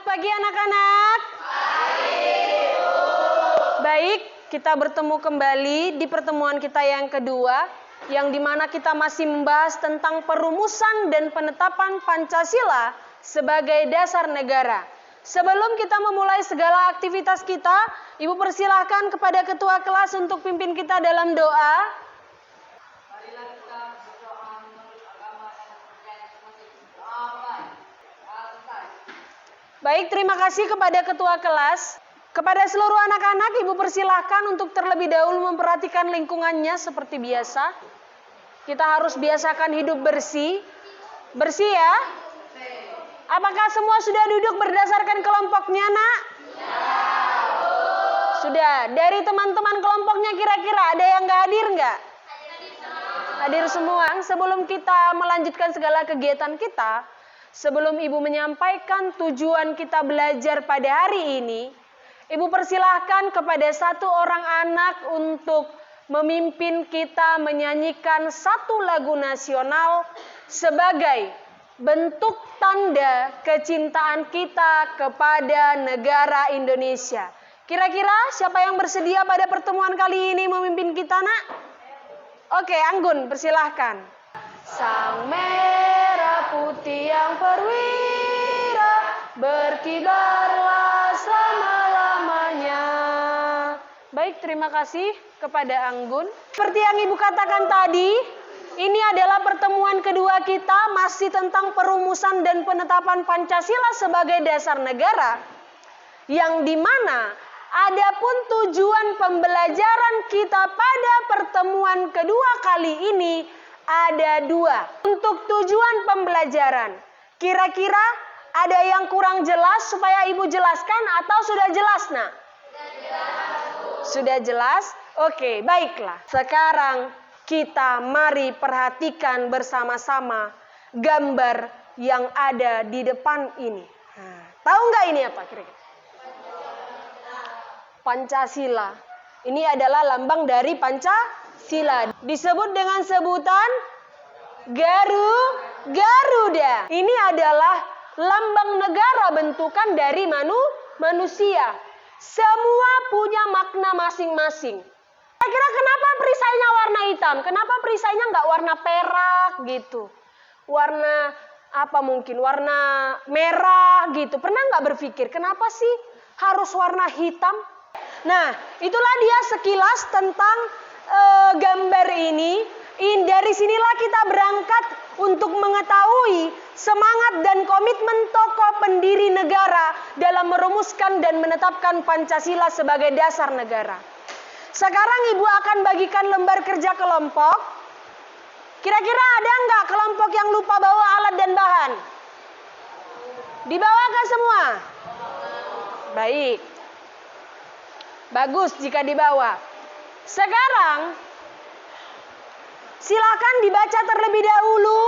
pagi anak-anak. Baik, kita bertemu kembali di pertemuan kita yang kedua, yang dimana kita masih membahas tentang perumusan dan penetapan Pancasila sebagai dasar negara. Sebelum kita memulai segala aktivitas kita, Ibu persilahkan kepada ketua kelas untuk pimpin kita dalam doa. Marilah kita berdoa menurut agama dan kepercayaan masing-masing. Doa mulai. Selesai. Baik, terima kasih kepada ketua kelas. Kepada seluruh anak-anak, Ibu persilahkan untuk terlebih dahulu memperhatikan lingkungannya seperti biasa. Kita harus biasakan hidup bersih. Bersih ya? Apakah semua sudah duduk berdasarkan kelompoknya, nak? Sudah. Dari teman-teman kelompoknya kira-kira ada yang nggak hadir nggak? Hadir semua. Sebelum kita melanjutkan segala kegiatan kita, sebelum Ibu menyampaikan tujuan kita belajar pada hari ini, Ibu persilahkan kepada satu orang anak untuk memimpin kita menyanyikan satu lagu nasional sebagai bentuk tanda kecintaan kita kepada negara Indonesia. Kira-kira siapa yang bersedia pada pertemuan kali ini memimpin kita, nak? Oke, Anggun, persilahkan. Sang merah putih yang perwira, berkibarlah selama-lamanya. Baik, terima kasih kepada Anggun. Seperti yang Ibu katakan tadi, ini adalah pertemuan kedua kita masih tentang perumusan dan penetapan Pancasila sebagai dasar negara, yang dimana adapun tujuan pembelajaran kita pada pertemuan kedua kali ini ada dua. Untuk tujuan pembelajaran, kira-kira ada yang kurang jelas supaya Ibu jelaskan atau sudah jelas, nak? Sudah jelas? Oke, baiklah. Sekarang kita mari perhatikan bersama-sama gambar yang ada di depan ini. Tahu nggak ini apa kira-kira? Pancasila. Ini adalah lambang dari Pancasila. Disebut dengan sebutan Garuda. Ini adalah lambang negara bentukan dari manusia. Semua punya makna masing-masing. Kira-kira kenapa perisainya warna hitam? Kenapa perisainya nggak warna perak gitu? Warna apa mungkin? Warna merah gitu. Pernah nggak berpikir kenapa sih harus warna hitam? Nah, itulah dia sekilas tentang gambar ini. Dari sinilah kita berangkat untuk mengetahui semangat dan komitmen tokoh pendiri negara dalam merumuskan dan menetapkan Pancasila sebagai dasar negara. Sekarang Ibu akan bagikan lembar kerja kelompok. Kira-kira ada nggak kelompok yang lupa bawa alat dan bahan? Dibawakah semua? Baik. Bagus jika dibawa. Sekarang silakan dibaca terlebih dahulu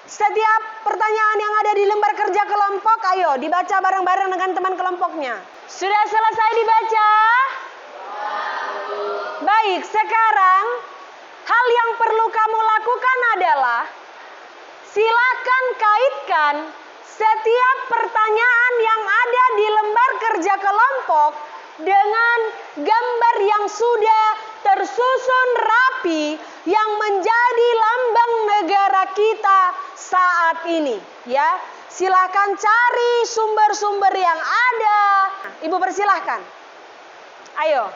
setiap pertanyaan yang ada di lembar kerja kelompok. Ayo dibaca bareng-bareng dengan teman kelompoknya. Sudah selesai dibaca? Baik, sekarang hal yang perlu kamu lakukan adalah silakan kaitkan setiap pertanyaan yang ada di lembar kerja kelompok dengan gambar yang sudah tersusun rapi yang menjadi lambang negara kita saat ini, ya. Silakan cari sumber-sumber yang ada. Ibu persilahkan. Ayo,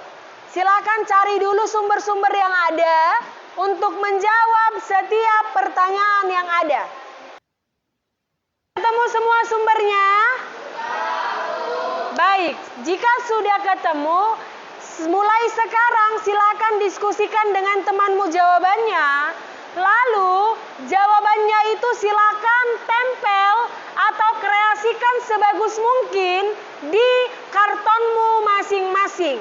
silakan cari dulu sumber-sumber yang ada untuk menjawab setiap pertanyaan yang ada. Ketemu semua sumbernya? Baik, jika sudah ketemu, mulai sekarang silakan diskusikan dengan temanmu jawabannya. Lalu jawabannya itu silakan tempel atau kreasikan sebagus mungkin di kartonmu masing-masing.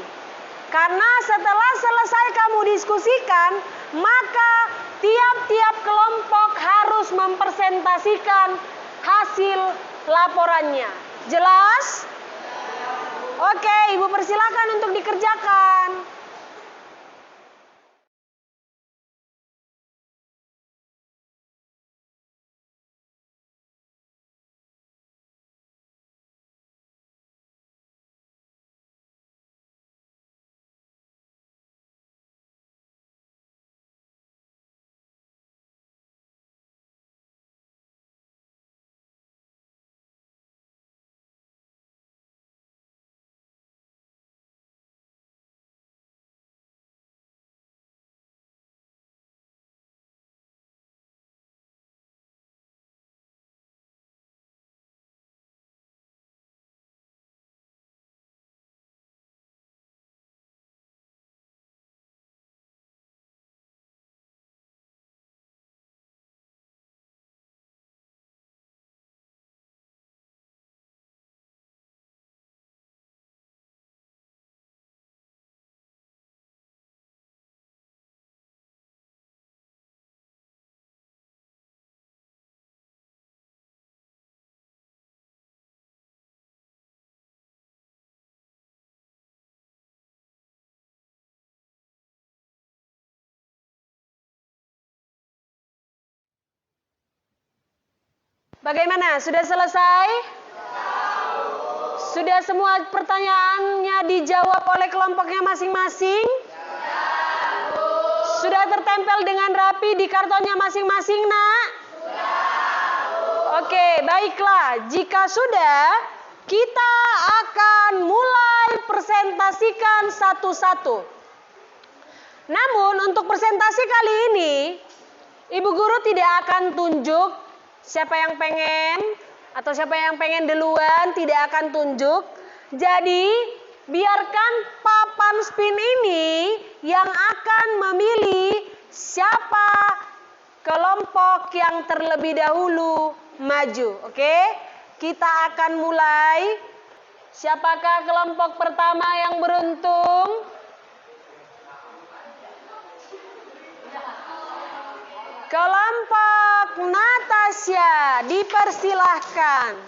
Karena setelah selesai kamu diskusikan, maka tiap-tiap kelompok harus mempresentasikan hasil laporannya. Jelas? Oke, Ibu persilakan untuk dikerjakan. Bagaimana? Sudah selesai? Sudah semua pertanyaannya dijawab oleh kelompoknya masing-masing? Sudah tertempel dengan rapi di kartonnya masing-masing, Nak? Oke, baiklah. Jika sudah, kita akan mulai presentasikan satu-satu. Namun untuk presentasi kali ini, Ibu Guru tidak akan tunjuk siapa yang pengen atau siapa yang pengen duluan, tidak akan tunjuk. Jadi, biarkan papan spin ini yang akan memilih siapa kelompok yang terlebih dahulu maju. Oke? Kita akan mulai. Siapakah kelompok pertama yang beruntung? Kelompok Natasha, dipersilahkan.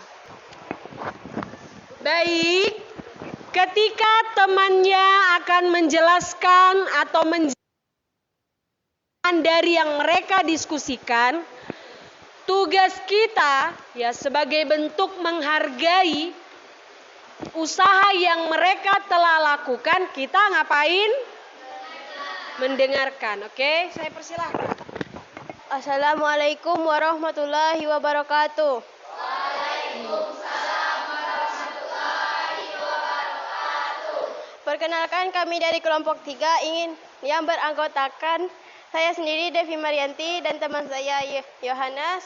Baik, ketika temannya akan menjelaskan atau menjelaskan dari yang mereka diskusikan, tugas kita ya sebagai bentuk menghargai usaha yang mereka telah lakukan, kita ngapain? Mendengarkan. Oke, saya persilahkan. Assalamualaikum warahmatullahi wabarakatuh. Perkenalkan, kami dari kelompok 3 ingin yang beranggotakan saya sendiri Devi Marianti dan teman saya Yohanes,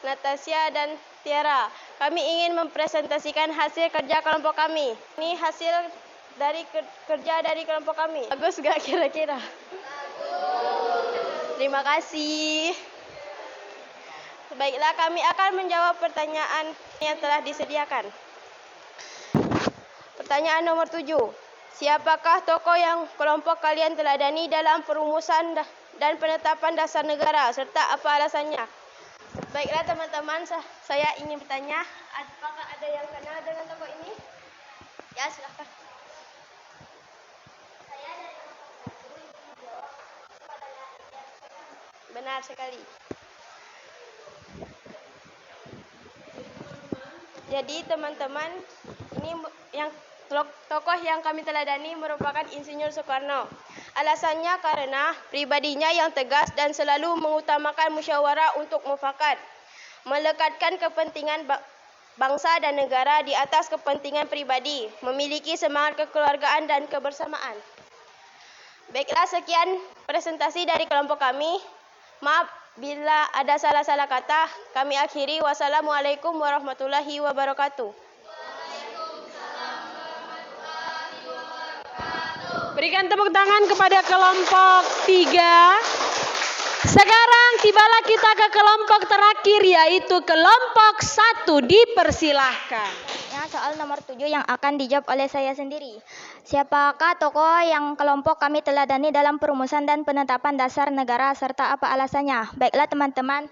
Natasha dan Tiara. Kami ingin mempresentasikan hasil kerja kelompok kami. Ini hasil dari kerja dari kelompok kami. Bagus gak kira-kira? Terima kasih. Baiklah, kami akan menjawab pertanyaan yang telah disediakan. Pertanyaan nomor 7. Siapakah tokoh yang kelompok kalian teladani dalam perumusan dan penetapan dasar negara, serta apa alasannya? Baiklah teman-teman, saya ingin bertanya, apakah ada yang kenal dengan tokoh ini? Ya, silakan. Benar sekali. Jadi teman-teman, ini yang tokoh yang kami teladani merupakan Insinyur Soekarno. Alasannya karena pribadinya yang tegas dan selalu mengutamakan musyawarah untuk mufakat, melekatkan kepentingan bangsa dan negara di atas kepentingan pribadi, memiliki semangat kekeluargaan dan kebersamaan. Baiklah, sekian presentasi dari kelompok kami. Maaf bila ada salah-salah kata. Kami akhiri. Wassalamualaikum warahmatullahi wabarakatuh. Berikan tepuk tangan kepada kelompok 3. Sekarang tibalah kita ke kelompok terakhir, yaitu kelompok 1. Dipersilahkan. Ya, soal nomor 7 yang akan dijawab oleh saya sendiri. Siapakah tokoh yang kelompok kami teladani dalam perumusan dan penetapan dasar negara, serta apa alasannya? Baiklah teman-teman,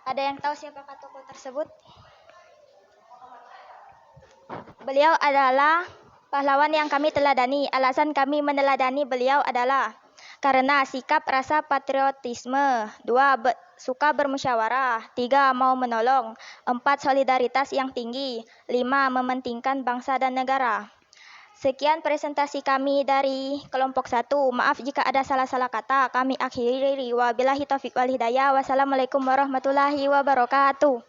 ada yang tahu siapakah tokoh tersebut? Beliau adalah pahlawan yang kami teladani. Alasan kami meneladani beliau adalah karena sikap rasa patriotisme, 2 suka bermusyawarah, 3 mau menolong, 4 solidaritas yang tinggi, 5 mementingkan bangsa dan negara. Sekian presentasi kami dari kelompok 1. Maaf jika ada salah-salah kata. Kami akhiri. Wabillahi taufiq wal hidayah. Wassalamualaikum warahmatullahi wabarakatuh.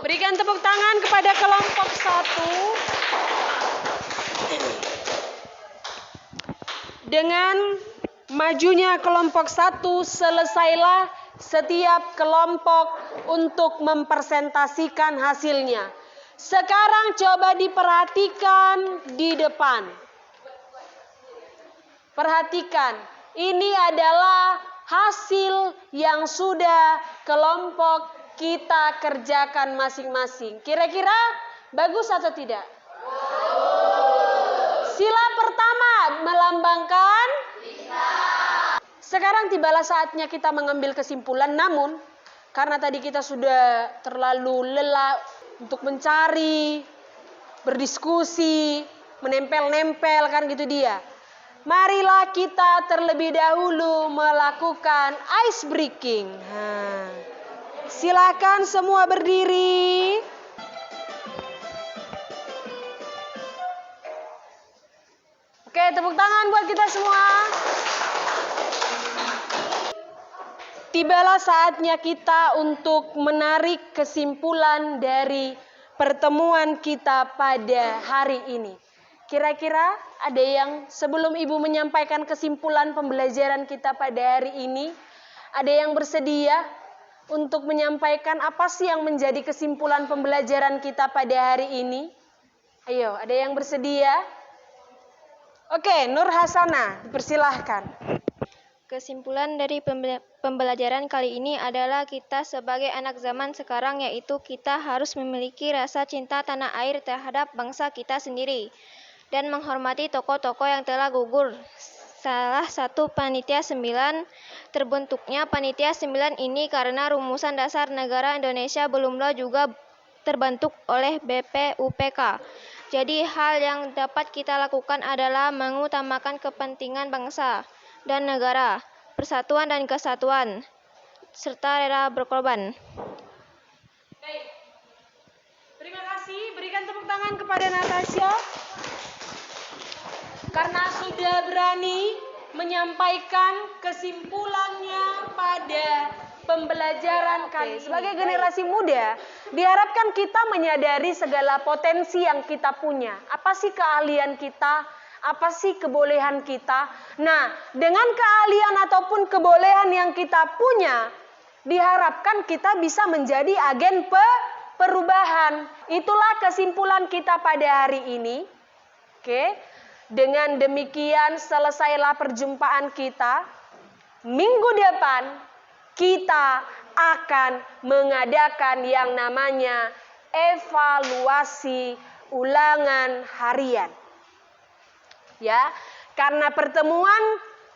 Berikan tepuk tangan kepada kelompok 1. Dengan majunya kelompok 1, selesailah setiap kelompok untuk mempresentasikan hasilnya. Sekarang coba diperhatikan di depan. Perhatikan, ini adalah hasil yang sudah kelompok kita kerjakan masing-masing. Kira-kira bagus atau tidak? Sila pertama melambangkan Sekarang tibalah saatnya kita mengambil kesimpulan, namun karena tadi kita sudah terlalu lelah untuk mencari, berdiskusi, menempel-nempel kan gitu dia. marilah kita terlebih dahulu melakukan ice breaking. Silakan semua berdiri. Oke, tepuk tangan buat kita semua. Tibalah saatnya kita untuk menarik kesimpulan dari pertemuan kita pada hari ini. Kira-kira ada yang sebelum Ibu menyampaikan kesimpulan pembelajaran kita pada hari ini, ada yang bersedia untuk menyampaikan apa sih yang menjadi kesimpulan pembelajaran kita pada hari ini? Ayo, ada yang bersedia? Oke, Nur Hasanah, dipersilahkan. Kesimpulan dari pembelajaran kali ini adalah kita sebagai anak zaman sekarang, yaitu kita harus memiliki rasa cinta tanah air terhadap bangsa kita sendiri dan menghormati tokoh-tokoh yang telah gugur. Salah satu panitia 9, terbentuknya panitia 9 ini karena rumusan dasar negara Indonesia belumlah juga terbentuk oleh BPUPK. Jadi hal yang dapat kita lakukan adalah mengutamakan kepentingan bangsa dan negara, persatuan dan kesatuan, serta rela berkorban. Baik. Terima kasih, berikan tepuk tangan kepada Natasha karena sudah berani menyampaikan kesimpulannya pada pembelajaran kali ini. Sebagai generasi muda, diharapkan kita menyadari segala potensi yang kita punya. Apa sih keahlian kita? Apa sih kebolehan kita? Nah, dengan keahlian ataupun kebolehan yang kita punya, diharapkan kita bisa menjadi agen perubahan. Itulah kesimpulan kita pada hari ini. Oke. Dengan demikian selesailah perjumpaan kita. Minggu depan kita akan mengadakan yang namanya evaluasi ulangan harian. Ya, karena pertemuan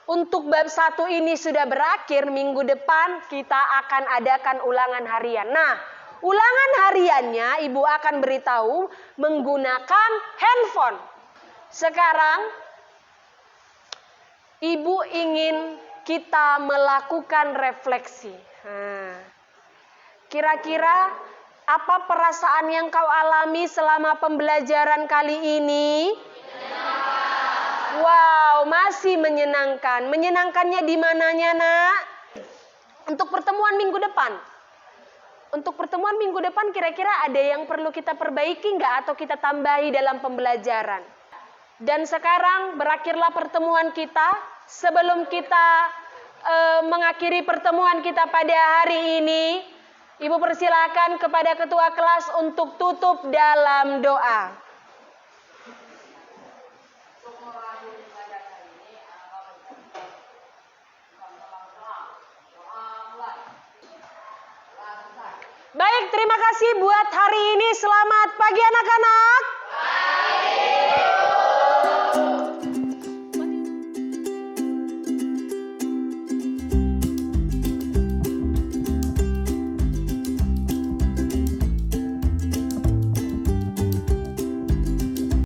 untuk bab 1 ini sudah berakhir, minggu depan kita akan adakan ulangan harian. Nah, ulangan hariannya Ibu akan beritahu menggunakan handphone. Sekarang Ibu ingin kita melakukan refleksi. Kira-kira apa perasaan yang kau alami selama pembelajaran kali ini? Wow, masih menyenangkan. Menyenangkannya di mananya, Nak? Untuk pertemuan minggu depan. Untuk pertemuan minggu depan kira-kira ada yang perlu kita perbaiki nggak atau kita tambahi dalam pembelajaran? Dan sekarang berakhirlah pertemuan kita. Sebelum kita mengakhiri pertemuan kita pada hari ini, Ibu persilakan kepada ketua kelas untuk tutup dalam doa. Baik, terima kasih buat hari ini. Selamat pagi anak-anak.